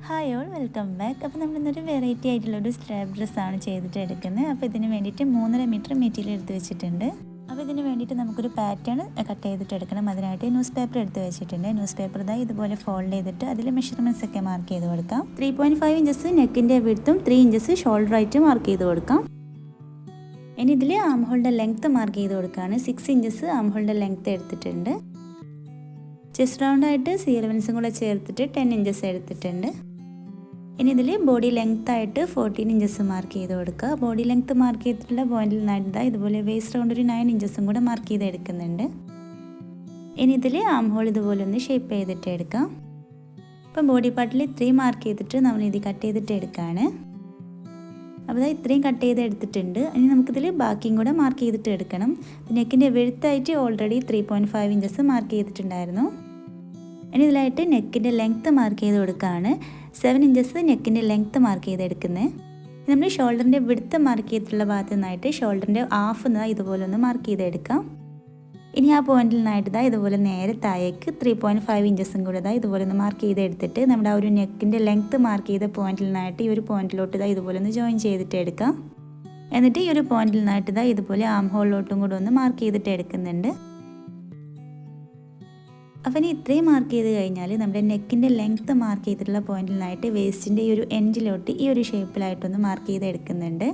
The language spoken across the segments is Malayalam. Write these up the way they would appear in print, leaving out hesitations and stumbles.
Hi all welcome back. അപ്പോൾ നമ്മളിന്നൊരു വെറൈറ്റി ആയിട്ടുള്ളൊരു സ്ട്രാപ്പ് ഡ്രസ്സാണ് ചെയ്തിട്ട് എടുക്കുന്നത്. അപ്പോൾ ഇതിന് വേണ്ടിയിട്ട് 3.5 മീറ്റർ മെറ്റീരിയൽ എടുത്ത് വെച്ചിട്ടുണ്ട്. അപ്പോൾ ഇതിന് വേണ്ടിയിട്ട് നമുക്കൊരു പാറ്റേൺ കട്ട് ചെയ്തിട്ട് എടുക്കണം. അതിനായിട്ട് ന്യൂസ് പേപ്പർ എടുത്ത് വെച്ചിട്ടുണ്ട്. ന്യൂസ് പേപ്പർ ഇതുപോലെ ഫോൾഡ് ചെയ്തിട്ട് അതിൽ മെഷർമെൻറ്റ്സ് ഒക്കെ മാർക്ക് ചെയ്ത് കൊടുക്കാം. 3.5 ഇഞ്ചസ് നെക്കിൻ്റെ വിഡ്ത്തും 3 ഇഞ്ചസ് ഷോൾഡർ ആയിട്ട് മാർക്ക് ചെയ്ത് കൊടുക്കാം. ഇനി ഇതിൽ ആം ഹോളിൻ്റെ ലെങ്ത്ത് മാർക്ക് ചെയ്ത് കൊടുക്കുകയാണ്. 6 ഇഞ്ചസ് ആം ഹോളിൻ്റെ ലെങ്ത്ത് എടുത്തിട്ടുണ്ട്. ചെസ്റ്റ് റൗണ്ടായിട്ട് സി എലവൻസും കൂടെ ചേർത്തിട്ട് 10 ഇഞ്ചസ് എടുത്തിട്ടുണ്ട്. ഇനി ഇതിൽ ബോഡി ലെങ്ത് ആയിട്ട് 14 ഇഞ്ചസ് മാർക്ക് ചെയ്ത് കൊടുക്കുക. ബോഡി ലെങ്ത്ത് മാർക്ക് ചെയ്തിട്ടുള്ള പോയിന്റിൽ നിന്നായിട്ട് ഇതുപോലെ വേസ്റ്റ് റൗണ്ട് ഒരു 9 ഇഞ്ചസും കൂടെ മാർക്ക് ചെയ്ത് എടുക്കുന്നുണ്ട്. ഇനി ഇതിൽ ആം ഹോൾ ഇതുപോലെ ഒന്ന് ഷേപ്പ് ചെയ്തിട്ട് എടുക്കാം. ഇപ്പം ബോഡി പാർട്ടിൽ 3 മാർക്ക് ചെയ്തിട്ട് നമ്മൾ ഇത് കട്ട് ചെയ്തിട്ട് എടുക്കുകയാണ്. അപ്പോൾ ഇത്രയും കട്ട് ചെയ്ത് എടുത്തിട്ടുണ്ട്. ഇനി നമുക്കിതിൽ ബാക്കിയും കൂടെ മാർക്ക് ചെയ്തിട്ട് എടുക്കണം. നെക്കിൻ്റെ വെഴുത്തായിട്ട് ഓൾറെഡി 3.5 ഇഞ്ചസ് മാർക്ക് ചെയ്തിട്ടുണ്ടായിരുന്നു. ഇനി ഇതിലായിട്ട് നെക്കിൻ്റെ ലെങ്ത്ത് മാർക്ക് ചെയ്ത് കൊടുക്കുകയാണ്. 7 ഇഞ്ചസ് നെക്കിൻ്റെ ലെങ്ത്ത് മാർക്ക് ചെയ്തെടുക്കുന്നത്. നമ്മൾ ഷോൾഡറിൻ്റെ വിഡ്ത്ത് മാർക്ക് ചെയ്തിട്ടുള്ള ഭാഗത്തു നിന്നായിട്ട് ഷോൾഡറിൻ്റെ ഹാഫ് ഇതുപോലെ ഒന്ന് മാർക്ക് ചെയ്തെടുക്കാം. ഇനി ആ പോയിന്റിൽ നിന്നായിട്ട് ഇതുപോലെ നേരെ താഴേക്ക് 3.5 ഇഞ്ചസും കൂടെ ഇതുപോലെ ഒന്ന് മാർക്ക് ചെയ്തെടുത്തിട്ട് നമ്മുടെ ആ ഒരു നെക്കിൻ്റെ ലെങ്ത്ത് മാർക്ക് ചെയ്ത പോയിന്റിൽ നിന്നായിട്ട് ഈ ഒരു പോയിന്റിലോട്ട് ഇതുപോലെ ഒന്ന് ജോയിൻ ചെയ്തിട്ട് എടുക്കാം. എന്നിട്ട് ഈ ഒരു പോയിന്റിൽ നിന്നായിട്ട് ഇതുപോലെ ആം ഹോളിലോട്ടും കൂടെ ഒന്ന് മാർക്ക് ചെയ്തിട്ട് എടുക്കുന്നുണ്ട്. അപ്പം ഇനി ഇത്രയും മാർക്ക് ചെയ്ത് കഴിഞ്ഞാൽ നമ്മുടെ നെക്കിൻ്റെ ലെങ്ത്ത് മാർക്ക് ചെയ്തിട്ടുള്ള പോയിന്റിൽ നിന്നായിട്ട് വേസ്റ്റിൻ്റെ ഈ ഒരു എൻഡിലോട്ട് ഈ ഒരു ഷേപ്പിലായിട്ടൊന്ന് മാർക്ക് ചെയ്ത് എടുക്കുന്നുണ്ട്.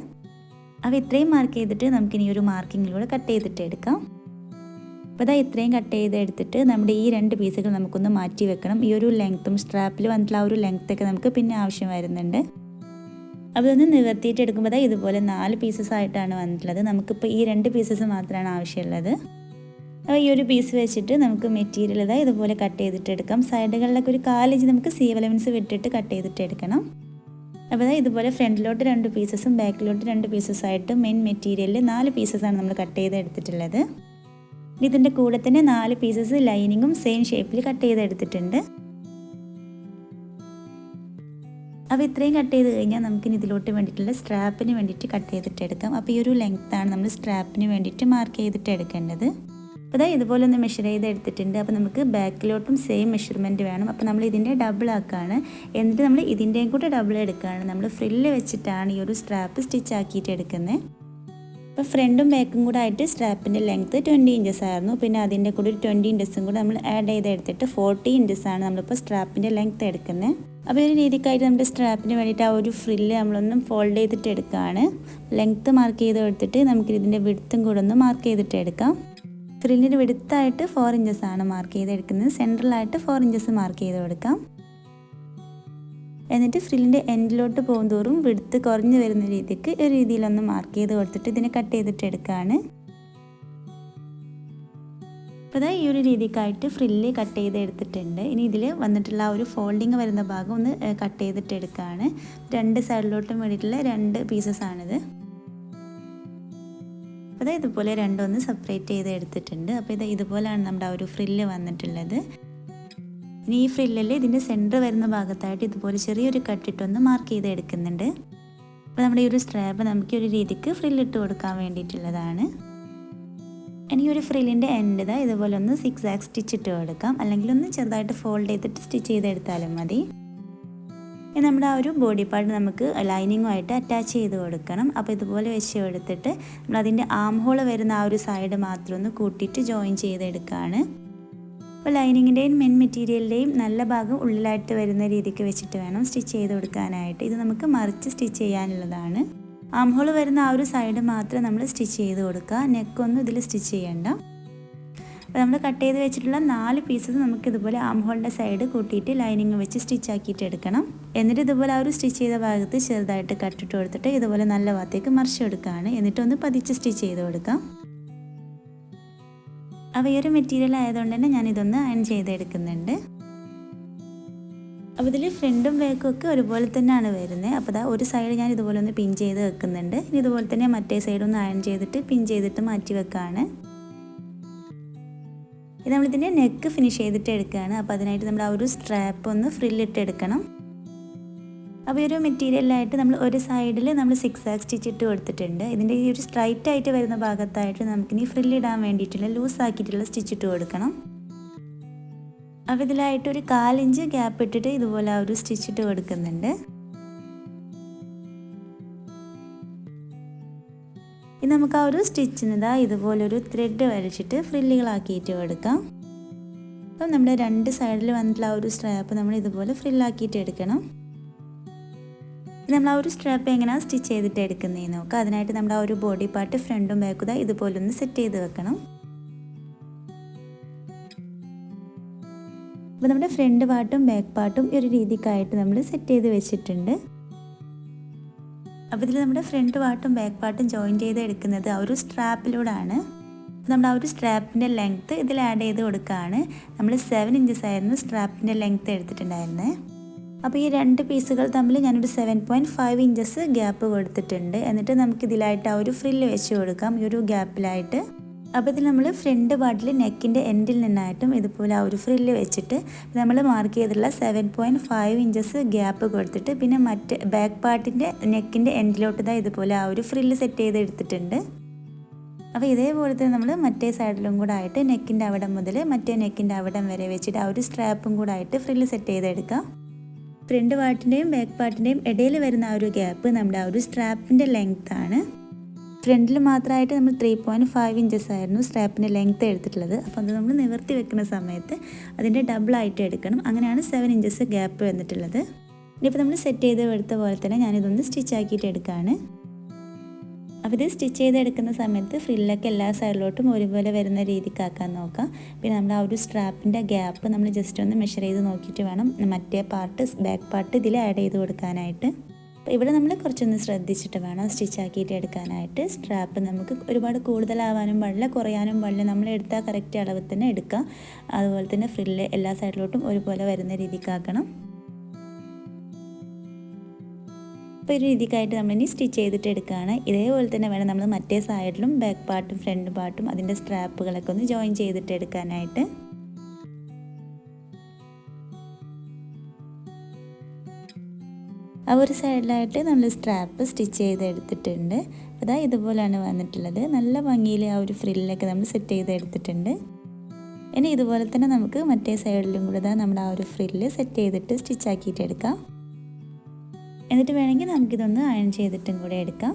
അപ്പോൾ ഇത്രയും മാർക്ക് ചെയ്തിട്ട് നമുക്കിനി ഒരു മാർക്കിങ്ങിലൂടെ കട്ട് ചെയ്തിട്ട് എടുക്കാം. അപ്പോൾ ഇത്രയും കട്ട് ചെയ്ത് എടുത്തിട്ട് നമ്മുടെ ഈ 2 പീസുകൾ നമുക്കൊന്ന് മാറ്റി വെക്കണം. ഈ ഒരു ലെങ്ത്തും സ്ട്രാപ്പിൽ വന്നിട്ടുള്ള ആ ഒരു ലെങ്ത്തൊക്കെ നമുക്ക് പിന്നെ ആവശ്യം വരുന്നുണ്ട്. അപ്പോൾ ഇതൊന്ന് നിവർത്തിയിട്ട് എടുക്കുമ്പോൾ ഇതുപോലെ 4 പീസസ് ആയിട്ടാണ് വന്നിട്ടുള്ളത്. നമുക്കിപ്പോൾ ഈ 2 പീസസ് മാത്രമാണ് ആവശ്യമുള്ളത്. അപ്പോൾ ഈ ഒരു പീസ് വെച്ചിട്ട് നമുക്ക് മെറ്റീരിയൽ ഇതുപോലെ കട്ട് ചെയ്തിട്ട് എടുക്കാം. സൈഡുകളിലൊക്കെ ഒരു 4 ഇഞ്ച് നമുക്ക് സീ എലവൻസ് വിട്ടിട്ട് കട്ട് ചെയ്തിട്ട് എടുക്കണം. അപ്പോൾ ഇതുപോലെ ഫ്രണ്ടിലോട്ട് 2 പീസസും ബാക്കിലോട്ട് 2 പീസസായിട്ട് മെയിൻ മെറ്റീരിയലിൽ 4 പീസസാണ് നമ്മൾ കട്ട് ചെയ്ത് എടുത്തിട്ടുള്ളത്. ഇതിൻ്റെ കൂടെ തന്നെ 4 പീസസ് ലൈനിങ്ങും സെയിം ഷേപ്പിൽ കട്ട് ചെയ്ത് എടുത്തിട്ടുണ്ട്. അപ്പോൾ ഇത്രയും കട്ട് ചെയ്ത് കഴിഞ്ഞാൽ നമുക്കിനി ഇതിലോട്ട് വേണ്ടിയിട്ടുള്ള സ്ട്രാപ്പിന് വേണ്ടിയിട്ട് കട്ട് ചെയ്തിട്ട് എടുക്കാം. അപ്പോൾ ഈ ഒരു ലെങ്ത്താണ് നമ്മൾ സ്ട്രാപ്പിന് വേണ്ടിയിട്ട് മാർക്ക് ചെയ്തിട്ട് എടുക്കേണ്ടത്. അപ്പോൾ ഇതുപോലെ ഒന്ന് മെഷർ ചെയ്ത് എടുത്തിട്ടുണ്ട്. അപ്പോൾ നമുക്ക് ബാക്കിലോട്ടും സെയിം മെഷർമെൻറ്റ് വേണം. അപ്പോൾ നമ്മൾ ഇതിൻ്റെ ഡബിൾ ആക്കുകയാണ്. എന്നിട്ട് നമ്മൾ ഇതിൻ്റെയും കൂടെ ഡബിൾ എടുക്കുകയാണ്. നമ്മൾ ഫ്രില്ല് വെച്ചിട്ടാണ് ഈ ഒരു സ്ട്രാപ്പ് സ്റ്റിച്ച് ആക്കിയിട്ട് എടുക്കുന്നത്. അപ്പോൾ ഫ്രണ്ടും ബാക്കും കൂടെ ആയിട്ട് സ്ട്രാപ്പിൻ്റെ ലെങ്ത്ത് 20 ഇഞ്ചസ് ആയിരുന്നു. പിന്നെ അതിൻ്റെ കൂടെ ഒരു 20 ഇഞ്ചസും കൂടെ നമ്മൾ ആഡ് ചെയ്ത് എടുത്തിട്ട് 40 ഇഞ്ചസാണ് നമ്മളിപ്പോൾ സ്ട്രാപ്പിൻ്റെ ലെങ്ത്ത് എടുക്കുന്നത്. അപ്പോൾ ഈ ഒരു രീതിക്കായിട്ട് നമ്മുടെ സ്ട്രാപ്പിന് വേണ്ടിയിട്ട് ആ ഒരു ഫ്രില്ല് നമ്മളൊന്നും ഫോൾഡ് ചെയ്തിട്ട് എടുക്കുകയാണ്. ലെങ്ത്ത് മാർക്ക് ചെയ്ത് എടുത്തിട്ട് നമുക്ക് ഇതിൻ്റെ വിഡ്ത്തും കൂടെ ഒന്ന് മാർക്ക് ചെയ്തിട്ട് എടുക്കാം. ഫ്രില്ലിൻ്റെ വിഡ്ത്തായിട്ട് 4 ഇഞ്ചസ് ആണ് മാർക്ക് ചെയ്തെടുക്കുന്നത്. സെൻട്രലായിട്ട് 4 ഇഞ്ചസ് മാർക്ക് ചെയ്ത് കൊടുക്കാം. എന്നിട്ട് ഫ്രില്ലിൻ്റെ എൻഡിലോട്ട് പോകുന്തോറും വിഡ്ത്ത് കുറഞ്ഞു വരുന്ന രീതിക്ക് ഒരു രീതിയിലൊന്ന് മാർക്ക് ചെയ്ത് കൊടുത്തിട്ട് ഇതിനെ കട്ട് ചെയ്തിട്ട് എടുക്കുകയാണ്. അപ്പോൾ ഈ ഒരു രീതിക്കായിട്ട് ഫ്രില്ല് കട്ട് ചെയ്ത് എടുത്തിട്ടുണ്ട്. ഇനി ഇതിൽ വന്നിട്ടുള്ള ആ ഒരു ഫോൾഡിങ് വരുന്ന ഭാഗം ഒന്ന് കട്ട് ചെയ്തിട്ട് എടുക്കുകയാണ്. 2 സൈഡിലോട്ടും വേണ്ടിയിട്ടുള്ള 2 പീസസാണിത്. അപ്പോൾ ഇതുപോലെ രണ്ടൊന്ന് സെപ്പറേറ്റ് ചെയ്ത് എടുത്തിട്ടുണ്ട്. അപ്പോൾ ഇതുപോലെയാണ് നമ്മുടെ ആ ഒരു ഫ്രില്ല് വന്നിട്ടുള്ളത്. ഇനി ഈ ഫ്രില്ലിൽ ഇതിൻ്റെ സെൻറ്റർ വരുന്ന ഭാഗത്തായിട്ട് ഇതുപോലെ ചെറിയൊരു കട്ടിട്ടൊന്ന് മാർക്ക് ചെയ്ത് എടുക്കുന്നുണ്ട്. അപ്പോൾ നമ്മുടെ ഈ ഒരു സ്ട്രാപ്പ് നമുക്ക് ഒരു രീതിക്ക് ഫ്രില്ലിട്ട് കൊടുക്കാൻ വേണ്ടിയിട്ടുള്ളതാണ്. ഇനി ഒരു ഫ്രില്ലിൻ്റെ എൻഡ് ഇതുപോലെ ഒന്ന് 6 ആക്സ് സ്റ്റിച്ച് ഇട്ട് കൊടുക്കാം. അല്ലെങ്കിൽ ഒന്ന് ചെറുതായിട്ട് ഫോൾഡ് ചെയ്തിട്ട് സ്റ്റിച്ച് ചെയ്തെടുത്താലും മതി. നമ്മുടെ ആ ഒരു ബോഡി പാർട്ട് നമുക്ക് ലൈനിങ്ങുമായിട്ട് അറ്റാച്ച് ചെയ്ത് കൊടുക്കണം. അപ്പോൾ ഇതുപോലെ വെച്ച് എടുത്തിട്ട് നമ്മളതിൻ്റെ ആം ഹോൾ വരുന്ന ആ ഒരു സൈഡ് മാത്രം ഒന്ന് കൂട്ടിയിട്ട് ജോയിൻ ചെയ്തെടുക്കുകയാണ്. അപ്പോൾ ലൈനിങ്ങിൻ്റെയും മെയിൻ മെറ്റീരിയലിൻ്റെയും നല്ല ഭാഗം ഉള്ളിലായിട്ട് വരുന്ന രീതിക്ക് വെച്ചിട്ട് വേണം സ്റ്റിച്ച് ചെയ്ത് കൊടുക്കാനായിട്ട്. ഇത് നമുക്ക് മറിച്ച് സ്റ്റിച്ച് ചെയ്യാനുള്ളതാണ്. ആം ഹോൾ വരുന്ന ആ ഒരു സൈഡ് മാത്രം നമ്മൾ സ്റ്റിച്ച് ചെയ്ത് കൊടുക്കുക. നെക്കൊന്നും ഇതിൽ സ്റ്റിച്ച് ചെയ്യേണ്ട. അപ്പോൾ നമ്മൾ കട്ട് ചെയ്ത് വെച്ചിട്ടുള്ള 4 പീസസ് നമുക്ക് ഇതുപോലെ ആം ഹോളിൻ്റെ സൈഡ് കൂട്ടിയിട്ട് ലൈനിങ് വെച്ച് സ്റ്റിച്ച് ആക്കിയിട്ട് എടുക്കണം. എന്നിട്ട് ഇതുപോലെ ആ ഒരു സ്റ്റിച്ച് ചെയ്ത ഭാഗത്ത് ചെറുതായിട്ട് കട്ടിട്ട് കൊടുത്തിട്ട് ഇതുപോലെ നല്ല ഭാഗത്തേക്ക് മറിച്ച് കൊടുക്കുകയാണ്. എന്നിട്ടൊന്ന് പതിച്ച് സ്റ്റിച്ച് ചെയ്ത് കൊടുക്കാം. അപ്പോൾ ഈ ഒരു മെറ്റീരിയൽ ആയതുകൊണ്ട് തന്നെ ഞാനിതൊന്ന് അയൺ ചെയ്തെടുക്കുന്നുണ്ട്. അപ്പോൾ ഇതിൽ ഫ്രണ്ടും ബാക്കും ഒക്കെ ഒരുപോലെ തന്നെയാണ് വരുന്നത്. അപ്പോൾ ഒരു സൈഡ് ഞാൻ ഇതുപോലെ ഒന്ന് പിൻ ചെയ്ത് വെക്കുന്നുണ്ട്. ഇനി ഇതുപോലെ തന്നെ മറ്റേ സൈഡൊന്ന് അയൺ ചെയ്തിട്ട് പിൻ ചെയ്തിട്ട് മാറ്റി വെക്കുകയാണ്. ഇത് നമ്മളിതിൻ്റെ നെക്ക് ഫിനിഷ് ചെയ്തിട്ട് എടുക്കുകയാണ്. അപ്പോൾ അതിനായിട്ട് നമ്മൾ ആ ഒരു സ്ട്രാപ്പ് ഒന്ന് ഫ്രില്ലിട്ട് എടുക്കണം. അപ്പോൾ ഈ ഒരു മെറ്റീരിയലായിട്ട് നമ്മൾ ഒരു സൈഡിൽ നമ്മൾ 6 ആക്സ് സ്റ്റിച്ച് ഇട്ട് കൊടുത്തിട്ടുണ്ട്. ഇതിൻ്റെ ഈ ഒരു സ്ട്രൈറ്റ് ആയിട്ട് വരുന്ന ഭാഗത്തായിട്ട് നമുക്കിനി ഫ്രില്ലിടാൻ വേണ്ടിയിട്ടുള്ള ലൂസ് ആക്കിയിട്ടുള്ള സ്റ്റിച്ച് ഇട്ട് കൊടുക്കണം. അപ്പോൾ ഇതിലായിട്ട് ഒരു 1/4 ഇഞ്ച് ഗ്യാപ്പ് ഇട്ടിട്ട് ഇതുപോലെ ഒരു സ്റ്റിച്ച് ഇട്ട് കൊടുക്കുന്നുണ്ട്. ഇനി നമുക്ക് ആ ഒരു സ്റ്റിച്ചിന് ഇതുപോലൊരു ത്രെഡ് വലിച്ചിട്ട് ഫ്രില്ലുകളാക്കിയിട്ട് കൊടുക്കാം. അപ്പം നമ്മുടെ 2 സൈഡിൽ വന്നിട്ടുള്ള ആ ഒരു സ്ട്രാപ്പ് നമ്മൾ ഇതുപോലെ ഫ്രില്ലാക്കിയിട്ട് എടുക്കണം. നമ്മൾ ആ ഒരു സ്ട്രാപ്പ് എങ്ങനെയാണ് സ്റ്റിച്ച് ചെയ്തിട്ട് എടുക്കുന്നതെന്ന് നോക്കാം. അതിനായിട്ട് നമ്മുടെ ആ ഒരു ബോഡി പാർട്ട് ഫ്രണ്ടും ബാക്കും ഇതുപോലെ ഒന്ന് സെറ്റ് ചെയ്ത് വെക്കണം. അപ്പോൾ നമ്മുടെ ഫ്രണ്ട് പാർട്ടും ബാക്ക് പാർട്ടും ഈ ഒരു രീതിക്കായിട്ട് നമ്മൾ സെറ്റ് ചെയ്ത് വെച്ചിട്ടുണ്ട്. അപ്പോൾ ഇതിൽ നമ്മുടെ ഫ്രണ്ട് പാർട്ടും ബാക്ക് പാർട്ടും ജോയിൻ ചെയ്ത് എടുക്കുന്നത് ആ ഒരു സ്ട്രാപ്പിലൂടെയാണ്. നമ്മൾ ആ ഒരു സ്ട്രാപ്പിൻ്റെ ലെങ്ത്ത് ഇതിൽ ആഡ് ചെയ്ത് കൊടുക്കുകയാണ്. നമ്മൾ 7 ഇഞ്ചസ് ആയിരുന്നു സ്ട്രാപ്പിൻ്റെ ലെങ്ത്ത് എടുത്തിട്ടുണ്ടായിരുന്നത്. അപ്പോൾ ഈ 2 പീസുകൾ തമ്മിൽ ഞാനൊരു 7.5 ഇഞ്ചസ് ഗ്യാപ്പ് കൊടുത്തിട്ടുണ്ട്. എന്നിട്ട് നമുക്കിതിലായിട്ട് ആ ഒരു ഫ്രില്ല് വെച്ച് കൊടുക്കാം ഈ ഒരു ഗ്യാപ്പിലായിട്ട്. അപ്പോൾ ഇതിൽ നമ്മൾ ഫ്രണ്ട് പാർട്ടിൽ നെക്കിൻ്റെ എൻഡിൽ നിന്നായിട്ടും ഇതുപോലെ ആ ഒരു ഫ്രില്ല് വെച്ചിട്ട് നമ്മൾ മാർക്ക് ചെയ്തിട്ടുള്ള 7.5 ഇഞ്ചസ് ഗ്യാപ്പ് കൊടുത്തിട്ട് പിന്നെ മറ്റ് ബാക്ക് പാർട്ടിൻ്റെ നെക്കിൻ്റെ എൻഡിലോട്ട് ഇതുപോലെ ആ ഒരു ഫ്രില്ല് സെറ്റ് ചെയ്ത് എടുത്തിട്ടുണ്ട്. അപ്പോൾ ഇതേപോലെ തന്നെ നമ്മൾ മറ്റേ സൈഡിലും കൂടെ ആയിട്ട് നെക്കിൻ്റെ അവിടം മുതൽ മറ്റേ നെക്കിൻ്റെ അവിടം വരെ വെച്ചിട്ട് ആ ഒരു സ്ട്രാപ്പും കൂടെ ആയിട്ട് ഫ്രില്ല് സെറ്റ് ചെയ്തെടുക്കാം. ഫ്രണ്ട് പാർട്ടിൻ്റെയും ബാക്ക് പാർട്ടിൻ്റെയും ഇടയിൽ വരുന്ന ആ ഒരു ഗ്യാപ്പ് നമ്മുടെ ആ ഒരു സ്ട്രാപ്പിൻ്റെ ലെങ്ത്താണ്. ഫ്രണ്ടിൽ മാത്രമായിട്ട് നമ്മൾ 3.5 ഇഞ്ചസ് ആയിരുന്നു സ്ട്രാപ്പിൻ്റെ ലെങ്ത്ത് എടുത്തിട്ടുള്ളത്. അപ്പോൾ അത് നമ്മൾ നിവർത്തി വെക്കുന്ന സമയത്ത് അതിൻ്റെ ഡബിളായിട്ട് എടുക്കണം. അങ്ങനെയാണ് 7 ഇഞ്ചസ് ഗ്യാപ്പ് വന്നിട്ടുള്ളത്. ഇനിയിപ്പോൾ നമ്മൾ സെറ്റ് ചെയ്ത് എടുത്ത പോലെ തന്നെ ഞാനിതൊന്ന് സ്റ്റിച്ച് ആക്കിയിട്ട് എടുക്കുകയാണ്. അപ്പോൾ ഇത് സ്റ്റിച്ച് ചെയ്തെടുക്കുന്ന സമയത്ത് ഫ്രില്ലൊക്കെ എല്ലാ സൈഡിലോട്ടും ഒരുപോലെ വരുന്ന രീതിക്കാക്കാൻ നോക്കാം. പിന്നെ നമ്മൾ ആ ഒരു സ്ട്രാപ്പിൻ്റെ ഗ്യാപ്പ് നമ്മൾ ജസ്റ്റ് ഒന്ന് മെഷർ ചെയ്ത് നോക്കിയിട്ട് വേണം മറ്റേ പാർട്ട് ബാക്ക് പാർട്ട് ഇതിൽ ആഡ് ചെയ്ത് കൊടുക്കാനായിട്ട്. അപ്പോൾ ഇവിടെ നമ്മൾ കുറച്ചൊന്ന് ശ്രദ്ധിച്ചിട്ട് വേണം സ്റ്റിച്ച് ആക്കിയിട്ട് എടുക്കാനായിട്ട്. സ്ട്രാപ്പ് നമുക്ക് ഒരുപാട് കൂടുതലാവാനും പാടില്ല, കുറയാനും പാടില്ല. നമ്മൾ എടുത്താൽ കറക്റ്റ് അളവ് തന്നെ എടുക്കുക. അതുപോലെ തന്നെ ഫ്രില്ല് എല്ലാ സൈഡിലോട്ടും ഒരുപോലെ വരുന്ന രീതിക്കാക്കണം. അപ്പോൾ ഈ രീതിക്കായിട്ട് നമ്മളിനി സ്റ്റിച്ച് ചെയ്തിട്ട് എടുക്കുകയാണ്. ഇതേപോലെ തന്നെ വേണം നമ്മൾ മറ്റേ സൈഡിലും ബാക്ക് പാർട്ടും ഫ്രണ്ട് പാർട്ടും അതിൻ്റെ സ്ട്രാപ്പുകളൊക്കെ ഒന്ന് ജോയിൻ ചെയ്തിട്ട് എടുക്കാനായിട്ട്. ആ ഒരു സൈഡിലായിട്ട് നമ്മൾ സ്ട്രാപ്പ് സ്റ്റിച്ച് ചെയ്ത് എടുത്തിട്ടുണ്ട്. അതാ ഇതുപോലെയാണ് വന്നിട്ടുള്ളത്. നല്ല ഭംഗിയിൽ ആ ഒരു ഫ്രില്ലൊക്കെ നമ്മൾ സെറ്റ് ചെയ്ത് എടുത്തിട്ടുണ്ട്. ഇനി ഇതുപോലെ തന്നെ നമുക്ക് മറ്റേ സൈഡിലും കൂടെ നമ്മുടെ ആ ഒരു ഫ്രില്ല് സെറ്റ് ചെയ്തിട്ട് സ്റ്റിച്ച് ആക്കിയിട്ട് എടുക്കാം. എന്നിട്ട് വേണമെങ്കിൽ നമുക്കിതൊന്ന് അയൺ ചെയ്തിട്ടും കൂടെ എടുക്കാം.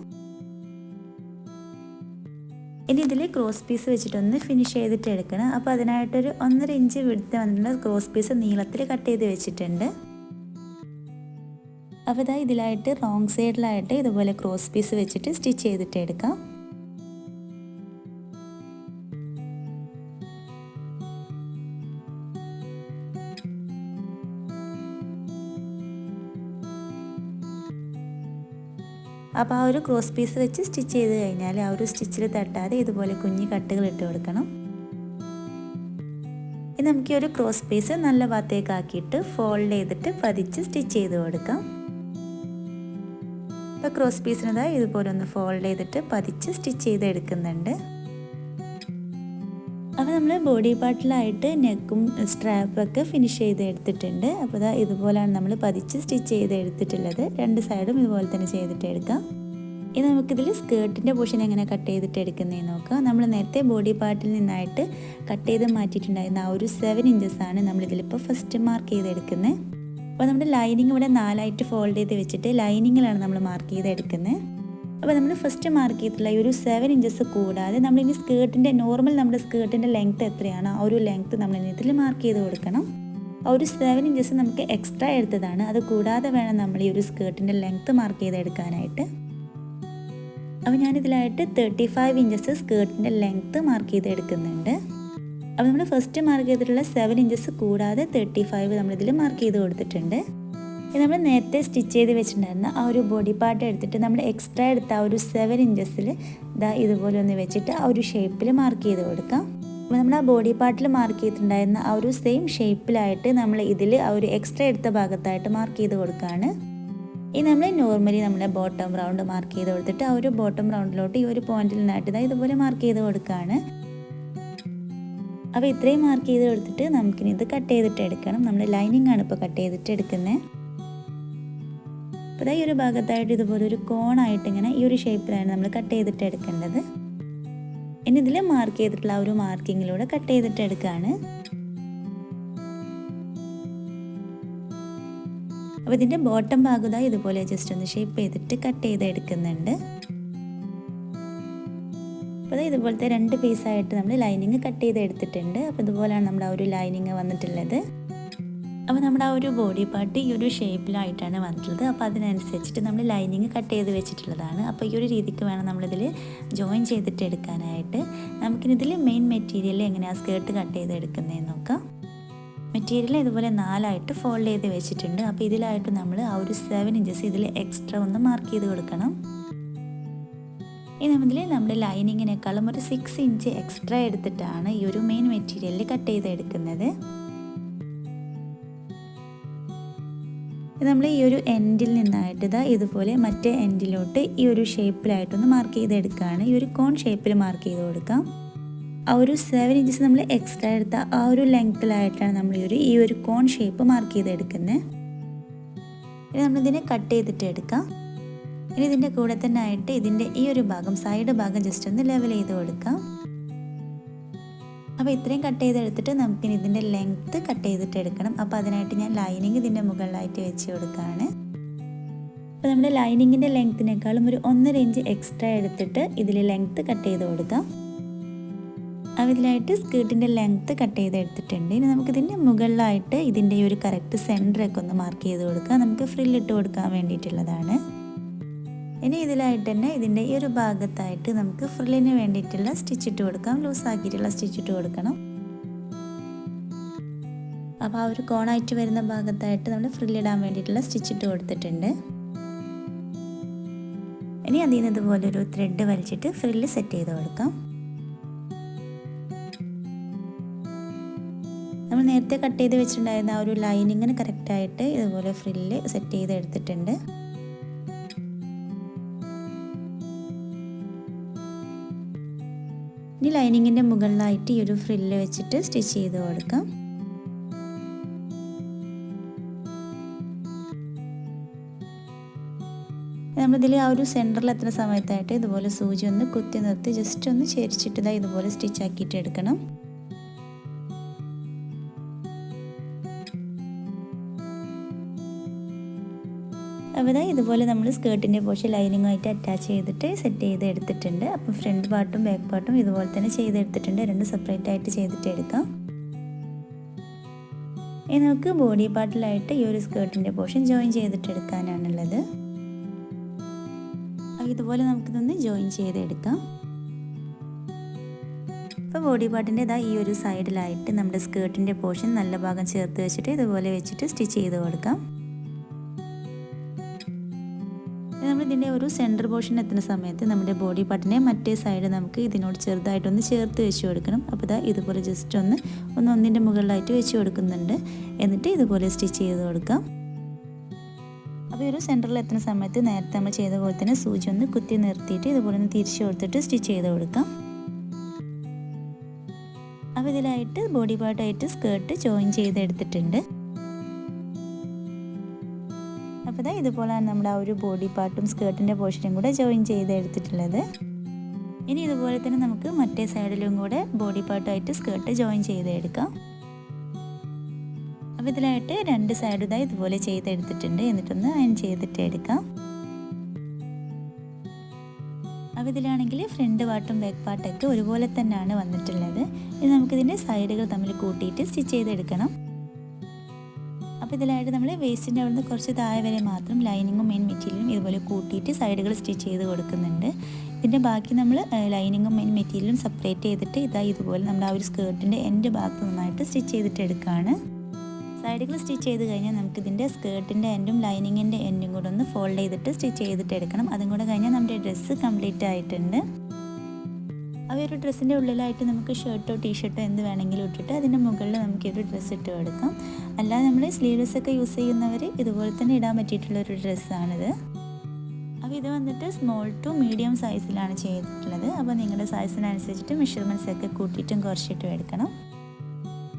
ഇനി ഇതിൽ ക്രോസ് പീസ് വെച്ചിട്ടൊന്ന് ഫിനിഷ് ചെയ്തിട്ട് എടുക്കണം. അപ്പോൾ അതിനായിട്ടൊരു 1.5 ഇഞ്ച് വിടുത്ത് വന്നിട്ടുള്ള ക്രോസ് പീസ് നീളത്തിൽ കട്ട് ചെയ്ത് വെച്ചിട്ടുണ്ട്. അപ്പോൾ ഇതാ ഇതിലായിട്ട് റോങ് സൈഡിലായിട്ട് ഇതുപോലെ ക്രോസ് പീസ് വെച്ചിട്ട് സ്റ്റിച്ച് ചെയ്തിട്ട് എടുക്കാം. അപ്പോൾ ആ ഒരു ക്രോസ് പീസ് വെച്ച് സ്റ്റിച്ച് ചെയ്ത് കഴിഞ്ഞാൽ ആ ഒരു സ്റ്റിച്ചിൽ തട്ടാതെ ഇതുപോലെ കുഞ്ഞി കട്ടുകൾ ഇട്ട് കൊടുക്കണം. ഇനി നമുക്ക് ഈ ഒരു ക്രോസ് പീസ് നല്ല ഭാഗത്തേക്കാക്കിയിട്ട് ഫോൾഡ് ചെയ്തിട്ട് പതിച്ച് സ്റ്റിച്ച് ചെയ്ത് കൊടുക്കാം. അപ്പോൾ ക്രോസ് പീസിന് ഇതുപോലെ ഒന്ന് ഫോൾഡ് ചെയ്തിട്ട് പതിച്ച് സ്റ്റിച്ച് ചെയ്ത് എടുക്കുന്നുണ്ട്. അപ്പോൾ നമ്മൾ ബോഡി പാർട്ടിലായിട്ട് നെക്കും സ്ട്രാപ്പൊക്കെ ഫിനിഷ് ചെയ്ത് എടുത്തിട്ടുണ്ട്. അപ്പോൾ ഇതുപോലെയാണ് നമ്മൾ പതിച്ച് സ്റ്റിച്ച് ചെയ്ത് എടുത്തിട്ടുള്ളത്. 2 സൈഡും ഇതുപോലെ തന്നെ ചെയ്തിട്ട് എടുക്കാം. ഇനി നമുക്കിതിൽ സ്കേർട്ടിൻ്റെ പോർഷൻ എങ്ങനെ കട്ട് ചെയ്തിട്ട് എടുക്കുന്നതെന്ന് നോക്കാം. നമ്മൾ നേരത്തെ ബോഡി പാർട്ടിൽ നിന്നായിട്ട് കട്ട് ചെയ്ത് മാറ്റിയിട്ടുണ്ടായിരുന്ന ആ ഒരു 7 ഇഞ്ചസാണ് നമ്മളിതിലിപ്പോൾ ഫസ്റ്റ് മാർക്ക് ചെയ്തെടുക്കുന്നത്. അപ്പോൾ നമ്മുടെ ലൈനിങ് ഇവിടെ 4ആയിട്ട് ഫോൾഡ് ചെയ്ത് വെച്ചിട്ട് ലൈനിങ്ങിലാണ് നമ്മൾ മാർക്ക് ചെയ്തെടുക്കുന്നത്. അപ്പോൾ നമ്മൾ ഫസ്റ്റ് മാർക്ക് ചെയ്തിട്ടുള്ള ഈ ഒരു 7 ഇഞ്ചസ് കൂടാതെ നമ്മളിനി സ്കേർട്ടിൻ്റെ നോർമൽ നമ്മുടെ സ്കേർട്ടിൻ്റെ ലെങ്ത്ത് എത്രയാണോ ആ ഒരു ലെങ്ത്ത് നമ്മൾ ഇതിൽ മാർക്ക് ചെയ്ത് കൊടുക്കണം. ആ ഒരു 7 ഇഞ്ചസ് നമുക്ക് എക്സ്ട്രാ എടുത്തതാണ്. അത് കൂടാതെ വേണം നമ്മൾ ഈ ഒരു സ്കേർട്ടിൻ്റെ ലെങ്ത്ത് മാർക്ക് ചെയ്തെടുക്കാനായിട്ട്. അപ്പോൾ ഞാനിതിലായിട്ട് 35 ഇഞ്ചസ് സ്കേർട്ടിൻ്റെ ലെങ്ത്ത് മാർക്ക് ചെയ്തെടുക്കുന്നുണ്ട്. അപ്പോൾ നമ്മൾ ഫസ്റ്റ് മാർക്ക് ചെയ്തിട്ടുള്ള 7 ഇഞ്ചസ് കൂടാതെ 35 നമ്മളിതിൽ മാർക്ക് ചെയ്ത് കൊടുത്തിട്ടുണ്ട്. ഇത് നമ്മൾ നേരത്തെ സ്റ്റിച്ച് ചെയ്ത് വെച്ചിട്ടുണ്ടായിരുന്ന ആ ഒരു ബോഡി പാർട്ട് എടുത്തിട്ട് നമ്മൾ എക്സ്ട്രാ എടുത്ത ആ ഒരു 7 ഇഞ്ചസിൽ ഇതുപോലെ ഒന്ന് വെച്ചിട്ട് ആ ഒരു ഷേപ്പിൽ മാർക്ക് ചെയ്ത് കൊടുക്കാം. അപ്പോൾ നമ്മൾ ആ ബോഡി പാർട്ടിൽ മാർക്ക് ചെയ്തിട്ടുണ്ടായിരുന്ന ആ ഒരു സെയിം ഷേപ്പിലായിട്ട് നമ്മൾ ഇതിൽ ആ ഒരു എക്സ്ട്രാ എടുത്ത ഭാഗത്തായിട്ട് മാർക്ക് ചെയ്ത് കൊടുക്കുകയാണ്. ഇനി നമ്മൾ നോർമലി നമ്മളെ ബോട്ടം റൗണ്ട് മാർക്ക് ചെയ്ത് കൊടുത്തിട്ട് ആ ഒരു ബോട്ടം റൗണ്ടിലോട്ട് ഈ ഒരു പോയിന്റിൽ നിന്നായിട്ട് ഇതുപോലെ മാർക്ക് ചെയ്ത് കൊടുക്കുകയാണ്. അപ്പോൾ ഇത്രയും മാർക്ക് ചെയ്ത് കൊടുത്തിട്ട് നമുക്കിനി ഇത് കട്ട് ചെയ്തിട്ട് എടുക്കണം. നമ്മൾ ലൈനിങ് ആണ് ഇപ്പോൾ കട്ട് ചെയ്തിട്ട് എടുക്കുന്നത്. അപ്പോൾ ഈ ഒരു ഭാഗത്തായിട്ട് ഇതുപോലെ ഒരു കോണായിട്ട് ഇങ്ങനെ ഈ ഒരു ഷേപ്പിലാണ് നമ്മൾ കട്ട് ചെയ്തിട്ട് എടുക്കേണ്ടത്. ഇനി ഇതിൽ മാർക്ക് ചെയ്തിട്ടുള്ള ആ ഒരു മാർക്കിങ്ങിലൂടെ കട്ട് ചെയ്തിട്ട് എടുക്കുകയാണ്. അപ്പോൾ ഇതിൻ്റെ ബോട്ടം ഭാഗം ഇതുപോലെ ജസ്റ്റ് ഒന്ന് ഷേപ്പ് ചെയ്തിട്ട് കട്ട് ചെയ്തെടുക്കുന്നുണ്ട്. അപ്പോൾ ഇതുപോലത്തെ 2 പീസായിട്ട് നമ്മൾ ലൈനിങ് കട്ട് ചെയ്തെടുത്തിട്ടുണ്ട്. അപ്പോൾ ഇതുപോലെയാണ് നമ്മുടെ ആ ഒരു ലൈനിങ് വന്നിട്ടുള്ളത്. അപ്പോൾ നമ്മുടെ ആ ഒരു ബോഡി പാർട്ട് ഈ ഒരു ഷേപ്പിലായിട്ടാണ് വന്നിട്ടുള്ളത്. അപ്പോൾ അതിനനുസരിച്ചിട്ട് നമ്മൾ ലൈനിങ് കട്ട് ചെയ്ത് വെച്ചിട്ടുള്ളതാണ്. അപ്പോൾ ഈ ഒരു രീതിക്ക് വേണം നമ്മളിതിൽ ജോയിൻ ചെയ്തിട്ട് എടുക്കാനായിട്ട്. നമുക്കിതിൽ മെയിൻ മെറ്റീരിയൽ എങ്ങനെയാണ് സ്കേർട്ട് കട്ട് ചെയ്തെടുക്കുന്നതെന്ന് നോക്കാം. മെറ്റീരിയൽ ഇതുപോലെ 4ആയിട്ട് ഫോൾഡ് ചെയ്ത് വെച്ചിട്ടുണ്ട്. അപ്പോൾ ഇതിലായിട്ട് നമ്മൾ ആ ഒരു 7 ഇഞ്ചസ് ഇതിൽ എക്സ്ട്രാ ഒന്ന് മാർക്ക് ചെയ്ത് കൊടുക്കണം. ഇനി നമ്മൾ ലൈനിങ്ങിനേക്കാളും ഒരു 6 ഇഞ്ച് എക്സ്ട്രാ എടുത്തിട്ടാണ് ഈ ഒരു മെയിൻ മെറ്റീരിയലിൽ കട്ട് ചെയ്തെടുക്കുന്നത്. നമ്മൾ ഈ ഒരു എൻഡിൽ നിന്നായിട്ട് ഇതുപോലെ മറ്റേ എൻഡിലോട്ട് ഈ ഒരു ഷേപ്പിലായിട്ടൊന്ന് മാർക്ക് ചെയ്തെടുക്കുകയാണ്. ഈ ഒരു കോൺ ഷേപ്പിൽ മാർക്ക് ചെയ്ത് കൊടുക്കാം. ആ ഒരു 7 ഇഞ്ചസ് നമ്മൾ എക്സ്ട്രാ എടുത്ത ആ ഒരു ലെങ്ത്തിലായിട്ടാണ് നമ്മൾ ഈ ഒരു കോൺ ഷേപ്പ് മാർക്ക് ചെയ്തെടുക്കുന്നത്. ഇനി നമ്മളിതിനെ കട്ട് ചെയ്തിട്ട് എടുക്കാം. ഇനി ഇതിൻ്റെ കൂടെ തന്നെ ആയിട്ട് ഇതിൻ്റെ ഈ ഒരു ഭാഗം സൈഡ് ഭാഗം ജസ്റ്റ് ഒന്ന് ലെവൽ ചെയ്ത് കൊടുക്കാം. അപ്പോൾ ഇത്രയും കട്ട് ചെയ്തെടുത്തിട്ട് നമുക്കിനി ഇതിൻ്റെ ലെങ്ത്ത് കട്ട് ചെയ്തിട്ട് എടുക്കണം. അപ്പോൾ അതിനായിട്ട് ഞാൻ ലൈനിങ് ഇതിൻ്റെ മുകളിലായിട്ട് വെച്ച് കൊടുക്കുകയാണ്. അപ്പോൾ നമ്മുടെ ലൈനിങ്ങിൻ്റെ ലെങ്ത്തിനേക്കാളും ഒരു 1.5 ഇഞ്ച് എക്സ്ട്രാ എടുത്തിട്ട് ഇതിൽ ലെങ്ത്ത് കട്ട് ചെയ്ത് കൊടുക്കാം. അപ്പോൾ ഇതിലായിട്ട് സ്കേർട്ടിൻ്റെ ലെങ്ത്ത് കട്ട് ചെയ്തെടുത്തിട്ടുണ്ട്. ഇനി നമുക്കിതിൻ്റെ മുകളിലായിട്ട് ഇതിൻ്റെ ഈ ഒരു കറക്റ്റ് സെൻറ്ററൊക്കെ ഒന്ന് മാർക്ക് ചെയ്ത് കൊടുക്കാം. നമുക്ക് ഫ്രില്ലിട്ട് കൊടുക്കാൻ വേണ്ടിയിട്ടുള്ളതാണ്. ഇനി ഇതിലായിട്ട് തന്നെ ഇതിൻ്റെ ഈ ഒരു ഭാഗത്തായിട്ട് നമുക്ക് ഫ്രില്ലിന് വേണ്ടിയിട്ടുള്ള സ്റ്റിച്ച് ഇട്ട് കൊടുക്കാം. ലൂസാക്കിയിട്ടുള്ള സ്റ്റിച്ച് ഇട്ട് കൊടുക്കണം. അപ്പോൾ ആ ഒരു കോണായിട്ട് വരുന്ന ഭാഗത്തായിട്ട് നമ്മൾ ഫ്രില്ലിടാൻ വേണ്ടിയിട്ടുള്ള സ്റ്റിച്ച് ഇട്ട് കൊടുത്തിട്ടുണ്ട്. ഇനി അതിൽ നിന്ന് ഇതുപോലെ ഒരു ത്രെഡ് വലിച്ചിട്ട് ഫ്രില്ല് സെറ്റ് ചെയ്ത് കൊടുക്കാം. നമ്മൾ നേരത്തെ കട്ട് ചെയ്ത് വെച്ചിട്ടുണ്ടായിരുന്ന ആ ഒരു ലൈനിങ്ങിന് കറക്റ്റായിട്ട് ഇതുപോലെ ഫ്രില്ല് സെറ്റ് ചെയ്ത് എടുത്തിട്ടുണ്ട്. ഇനി ലൈനിങ്ങിൻ്റെ മുകളിലായിട്ട് ഈ ഒരു ഫ്രില്ല് വെച്ചിട്ട് സ്റ്റിച്ച് ചെയ്ത് കൊടുക്കാം. നമ്മളിതിൽ ആ ഒരു സെൻറ്ററിൽ എത്തുന്ന സമയത്തായിട്ട് ഇതുപോലെ സൂചി ഒന്ന് കുത്തി നിർത്തി ജസ്റ്റ് ഒന്ന് ചെരിച്ചിട്ട് ഇതുപോലെ സ്റ്റിച്ച് ആക്കിയിട്ട് എടുക്കണം. അപ്പോൾ ഇതുപോലെ നമ്മൾ സ്കേർട്ടിൻ്റെ പോർഷൻ ലൈനിങ്ങുമായിട്ട് അറ്റാച്ച് ചെയ്തിട്ട് സെറ്റ് ചെയ്ത് എടുത്തിട്ടുണ്ട്. അപ്പം ഫ്രണ്ട് പാർട്ടും ബാക്ക് പാർട്ടും ഇതുപോലെ തന്നെ ചെയ്തെടുത്തിട്ടുണ്ട്. 2 സെപ്പറേറ്റ് ആയിട്ട് ചെയ്തിട്ട് എടുക്കാം. ഇനി നമുക്ക് ബോഡി പാർട്ടിലായിട്ട് ഈ ഒരു സ്കേർട്ടിൻ്റെ പോർഷൻ ജോയിൻ ചെയ്തിട്ട് എടുക്കാനാണുള്ളത്. അപ്പോൾ ഇതുപോലെ നമുക്കിതൊന്ന് ജോയിൻ ചെയ്തെടുക്കാം. അപ്പോൾ ബോഡി പാർട്ടിൻ്റെ ഈ ഒരു സൈഡിലായിട്ട് നമ്മുടെ സ്കേർട്ടിൻ്റെ പോർഷൻ നല്ല ഭാഗം ചേർത്ത് വെച്ചിട്ട് ഇതുപോലെ വെച്ചിട്ട് സ്റ്റിച്ച് ചെയ്ത് കൊടുക്കാം. നമ്മളിതിൻ്റെ ഒരു സെൻറ്റർ പോർഷൻ എത്തുന്ന സമയത്ത് നമ്മുടെ ബോഡി പാർട്ടിനെ മറ്റേ സൈഡ് നമുക്ക് ഇതിനോട് ചെറുതായിട്ടൊന്ന് ചേർത്ത് വെച്ച് കൊടുക്കണം. അപ്പോൾ ഇതുപോലെ ജസ്റ്റ് ഒന്നിൻ്റെ മുകളിലായിട്ട് വെച്ച് കൊടുക്കുന്നുണ്ട്. എന്നിട്ട് ഇതുപോലെ സ്റ്റിച്ച് ചെയ്ത് കൊടുക്കാം. അപ്പോൾ ഒരു സെൻറ്ററിൽ എത്തുന്ന സമയത്ത് നേരത്തെ നമ്മൾ ചെയ്ത പോലെ തന്നെ സൂചി ഒന്ന് കുത്തി നിർത്തിയിട്ട് ഇതുപോലെ ഒന്ന് തിരിച്ചു കൊടുത്തിട്ട് സ്റ്റിച്ച് ചെയ്ത് കൊടുക്കാം. അപ്പോൾ ഇതിലായിട്ട് ബോഡി പാർട്ടായിട്ട് സ്കേർട്ട് ജോയിൻ ചെയ്തെടുത്തിട്ടുണ്ട്. അപ്പോൾ ഇതുപോലെയാണ് നമ്മുടെ ആ ഒരു ബോഡി പാർട്ടും സ്കേർട്ടിൻ്റെ പോർഷനും കൂടെ ജോയിൻ ചെയ്തെടുത്തിട്ടുള്ളത്. ഇനി ഇതുപോലെ തന്നെ നമുക്ക് മറ്റേ സൈഡിലും കൂടെ ബോഡി പാർട്ടായിട്ട് സ്കേർട്ട് ജോയിൻ ചെയ്തെടുക്കാം. അപ്പോൾ ഇതിലായിട്ട് 2 സൈഡും ഇതുപോലെ ചെയ്തെടുത്തിട്ടുണ്ട്. എന്നിട്ടൊന്ന് അയൺ ചെയ്തിട്ട് എടുക്കാം. അപ്പോൾ ഇതിലാണെങ്കിൽ ഫ്രണ്ട് പാർട്ടും ബാക്ക് പാർട്ടൊക്കെ ഒരുപോലെ തന്നെയാണ് വന്നിട്ടുള്ളത്. ഇനി നമുക്കിതിൻ്റെ സൈഡുകൾ തമ്മിൽ കൂട്ടിയിട്ട് സ്റ്റിച്ച് ചെയ്തെടുക്കണം. അപ്പോൾ ഇതിലായിട്ട് നമ്മൾ വേസ്റ്റിൻ്റെ അവിടുന്ന് കുറച്ച് താഴെ വരെ മാത്രം ലൈനിങ്ങും മെയിൻ മെറ്റീരിയലും ഇതുപോലെ കൂട്ടിയിട്ട് സൈഡുകൾ സ്റ്റിച്ച് ചെയ്ത് കൊടുക്കുന്നുണ്ട്. ഇതിൻ്റെ ബാക്കി നമ്മൾ ലൈനിങ്ങും മെയിൻ മെറ്റീരിയലും സെപ്പറേറ്റ് ചെയ്തിട്ട് ഇതുപോലെ നമ്മൾ ആ ഒരു സ്കേർട്ടിൻ്റെ എൻഡ് ഭാഗത്ത് നന്നായിട്ട് സ്റ്റിച്ച് ചെയ്തിട്ട് എടുക്കുകയാണ്. സൈഡുകൾ സ്റ്റിച്ച് ചെയ്ത് കഴിഞ്ഞാൽ നമുക്കിതിൻ്റെ സ്കേർട്ടിൻ്റെ എൻഡും ലൈനിങ്ങിൻ്റെ എൻഡും കൂടെ ഒന്ന് ഫോൾഡ് ചെയ്തിട്ട് സ്റ്റിച്ച് ചെയ്തിട്ട് എടുക്കണം. അതും കൂടെ കഴിഞ്ഞാൽ നമ്മുടെ ഡ്രസ്സ് കംപ്ലീറ്റ് ആയിട്ടുണ്ട്. ആ ഒരു ഡ്രസ്സിൻ്റെ ഉള്ളിലായിട്ട് നമുക്ക് ഷർട്ടോ ടീഷർട്ടോ എന്ത് വേണമെങ്കിലും ഇട്ടിട്ട് അതിൻ്റെ മുകളിൽ നമുക്കൊരു ഡ്രസ്സ് ഇട്ട് കൊടുക്കാം. അല്ലാതെ നമ്മൾ സ്ലീവ്ലെസ് ഒക്കെ യൂസ് ചെയ്യുന്നവർ ഇതുപോലെ തന്നെ ഇടാൻ പറ്റിയിട്ടുള്ളൊരു ഡ്രസ്സാണിത്. അപ്പോൾ ഇത് വന്നിട്ട് സ്മോൾ ടു മീഡിയം സൈസിലാണ് ചെയ്തിട്ടുള്ളത്. അപ്പോൾ നിങ്ങളുടെ സൈസിനനുസരിച്ചിട്ട് മെഷർമെൻറ്റ്സ് ഒക്കെ കൂട്ടിയിട്ടും കുറച്ചിട്ടും എടുക്കണം.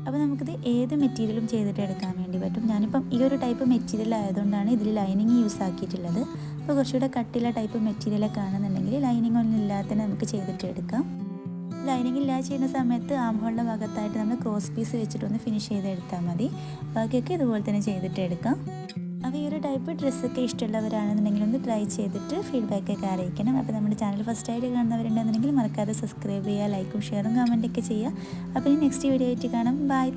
അപ്പോൾ നമുക്കിത് ഏത് മെറ്റീരിയലും ചെയ്തിട്ട് എടുക്കാൻ വേണ്ടി പറ്റും. ഞാനിപ്പം ഈ ഒരു ടൈപ്പ് മെറ്റീരിയൽ ആയതുകൊണ്ടാണ് ഇതിൽ ലൈനിങ് യൂസ് ആക്കിയിട്ടുള്ളത്. അപ്പോൾ കുറച്ചുകൂടെ കട്ടിയുള്ള ടൈപ്പ് മെറ്റീരിയലൊക്കെ ആണെന്നുണ്ടെങ്കിൽ ലൈനിങ് ഒന്നും ഇല്ലാതെ തന്നെ നമുക്ക് ചെയ്തിട്ട് എടുക്കാം. ലൈനിങ് ഇല്ലാതെ ചെയ്യുന്ന സമയത്ത് ആംഹോളിൻ്റെ ഭാഗത്തായിട്ട് നമ്മൾ ക്രോസ് പീസ് വെച്ചിട്ടൊന്ന് ഫിനിഷ് ചെയ്തെടുത്താൽ മതി. ബാക്കിയൊക്കെ ഇതുപോലെ തന്നെ ചെയ്തിട്ട് എടുക്കാം. അപ്പോൾ ഈ ഒരു ടൈപ്പ് ഡ്രസ്സൊക്കെ ഇഷ്ടമുള്ളവരാണെന്നുണ്ടെങ്കിൽ ഒന്ന് ട്രൈ ചെയ്തിട്ട് ഫീഡ്ബാക്കൊക്കെ അറിയിക്കണം. അപ്പോൾ നമ്മുടെ ചാനൽ ഫസ്റ്റായിട്ട് കാണുന്നവരുണ്ടെന്നുണ്ടെങ്കിൽ മറക്കാതെ സബ്സ്ക്രൈബ് ചെയ്യുക, ലൈക്കും ഷെയറും കമൻറ്റൊക്കെ ചെയ്യുക. അപ്പോൾ ഇനി നെക്സ്റ്റ് വീഡിയോ ആയിട്ട് കാണാം. ബൈ.